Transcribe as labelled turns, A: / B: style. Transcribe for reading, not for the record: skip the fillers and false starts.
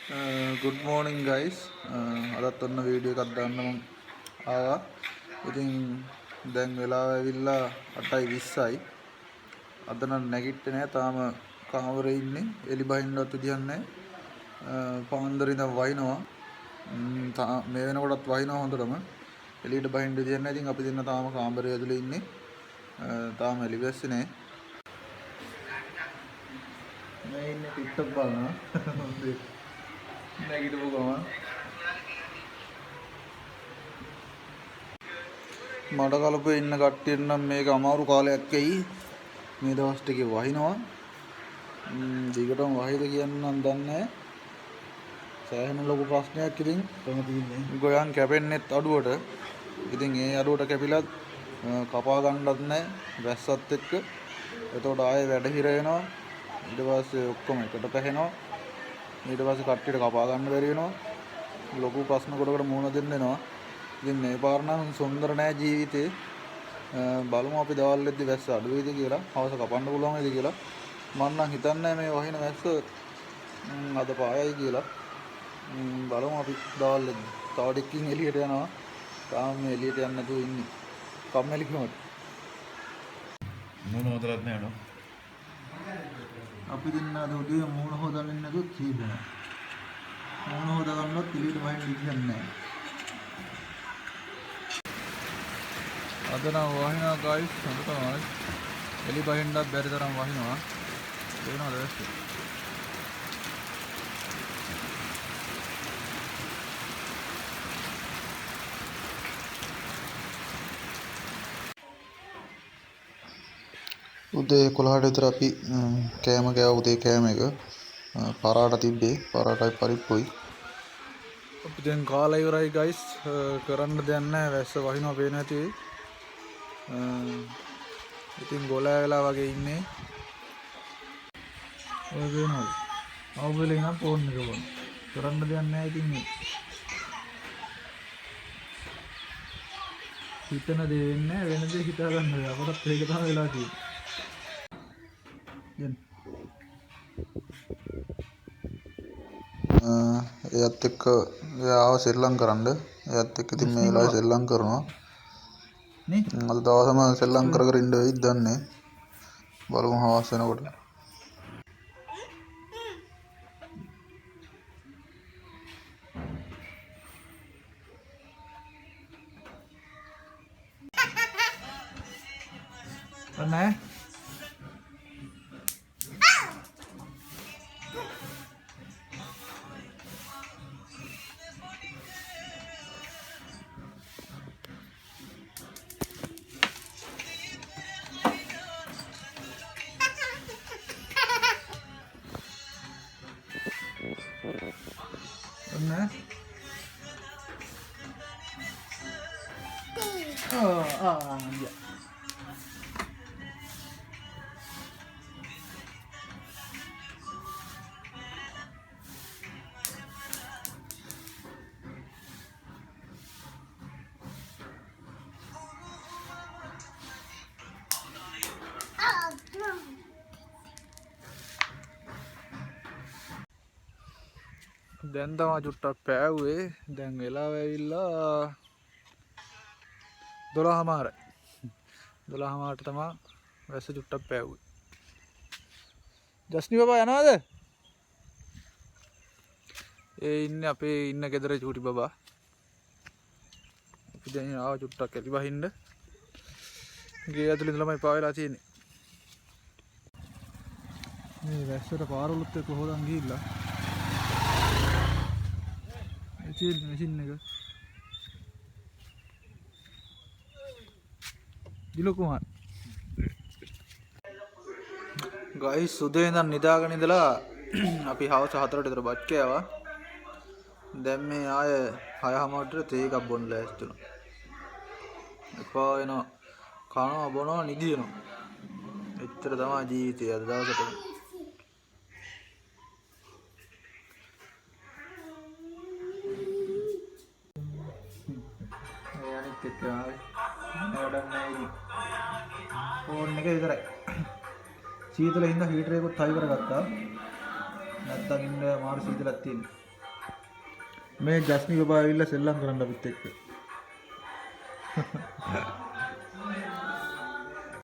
A: good morning guys. අදත් ඔන්න video එකක් දාන්න මම ආවා. ඉතින් දැන් වෙලාව ඇවිල්ලා 8:20යි. අද නම් නැගිට්ටේ නෑ. තාම කාමරේ ඉන්නේ. එලි බහින්නවත් විදියක් නෑ. පාන්දර ඉඳන් වහිනවා. මේ වෙනකොටත් වහිනවා හොඳටම. එළියට බහින්න විදියක් නෑ. ඉතින් අපි දෙන්න තාම කාමරේ ඇතුලේ ඉන්නේ. තාම එලි බැස්සේ නෑ. මේ ඉන්නේ TikTok බලනවා. නැගිටපු ගමන් මඩ කලපේ ඉන්න කට්ටියට නම් මේක අමාරු කාලයක් වෙයි. මේ දවස් ටිකේ වහිනවා. දිගටම වහිද කියන්න නම් දන්නේ නැහැ. සෑහෙන ලොකු ප්‍රශ්නයක් ඉතින් ගොයන් කැපෙන්නෙත් අඩුවට. ඉතින් ඒ අඩුවට කැපිලත් කපා ගන්නවත් නැහැ වැස්සත් එක්ක. එතකොට ආයේ වැඩ හිර වෙනවා. ඊට පස්සේ ඔක්කොම එකට පැහැෙනවා. ඊට පස්සේ කට්ටියට කපා ගන්න බැරි වෙනවා. ලොකු ප්‍රශ්න කොටකට මුහුණ දෙන්න වෙනවා. ඉතින් මේ පාර නම් සුන්දර නෑ ජීවිතේ. බලමු අපි දවල් වෙද්දි වැස්ස අඩු වෙයිද කියලා, හවස කපන්න පුළුවන් වෙයිද කියලා. මම නම් හිතන්නේ මේ වහින වැස්ස අද පායයි කියලා. බලමු අපි දවල් වෙද්දි. තව ටිකකින් එළියට යනවා. තාම මේ එළියට යන්න නැතුව ඉන්නේ. කම්මැලිකමට.
B: මූණ හොදලත් නෑ නෝ.
A: අපි දෙන්න අද උදේ මූණ හොදන්නේ නැතුව කීදෙනා. මූණ හොද ගන්නවත් එළියට වහින්න විදියක් නැහැ. අද නම් වහිනවා ගයිස් හොඳටමයි. එලි බහින්නත් බැරි තරම් වහිනවා. දෙනවද වැස්ස? උදේ 11ට විතර අපි කෑම කෑවා. උදේ කෑම එක පරාට තිබ්බේ. පරාටයි පරිප්පුයි. අපි දැන් කාලා ඉවරයි ගයිස්. කරන්න දෙයක් නැහැ. වැස්ස වහිනවා පේන ඇති. ඉතින් ගොලා වෙලා වගේ ඉන්නේ. ඔය වෙනවද? අවුලේ නම් ෆෝන් එක වොන්. කරන්න දෙයක් නැහැ ඉතින් මේ. හිතන දේ වෙන්නේ වෙන දේ හිතා ගන්න බෑ. අපටත් ඒක තමයි වෙලා තියෙන්නේ. එයත් එක්ක එයාව සෙල්ලම් කරන්න. එයත් එක්ක ඉතින් මේ වෙලාවේ සෙල්ලම් කරනවා. අද දවසම සෙල්ලම් කර කර ඉන්න වෙයිද දන්නේ. බලමු හවස වෙනකොට. අනේ Nah. Ya. දැන් තමයි චුට්ටක් පෑවුවේ. දැන් වෙලාව ඇවිල්ලා 12:00. 12:00ට තමයි වැස්ස චුට්ටක් පෑවුවේ. ජස්නි බබා යනවද? ඒ ඉන්නේ අපේ ඉන්න ගෙදර චූටි බබා. අපි දැන් ආව චුට්ටක් එලි බහින්න. ගේ ඇතුළේ ඉඳලාමයි පාවෙලා තියෙන්නේ. මේ වැස්සට පාරවලුත් එක්ක හොදන් ගිහිල්ලා මැෂින් එක දිලු කුමාර් ගයිස් උදේ ඉඳන් නිදාගෙන ඉඳලා අපි හවස 4ට විතර බත් කෑවා. දැන් මේ ආය 6:00ට තේ එකක් බොන්න ලෑස්ති වුණා. එපා වෙනවා. කනවා බොනවා නිදිනවා. එච්චර තමයි ජීවිතය අද දවසට. ෆෝන් එක විතරයි. සීතල හින්දා හීටර් එකකුත් හයි කරගත්තා. නැත්තම් ඉන්න මාරු සීතලක් තියෙනවා. මේ ජස්මි බබා ඇවිල්ලා සෙල්ලම් කරන්න අපිත් එක්ක.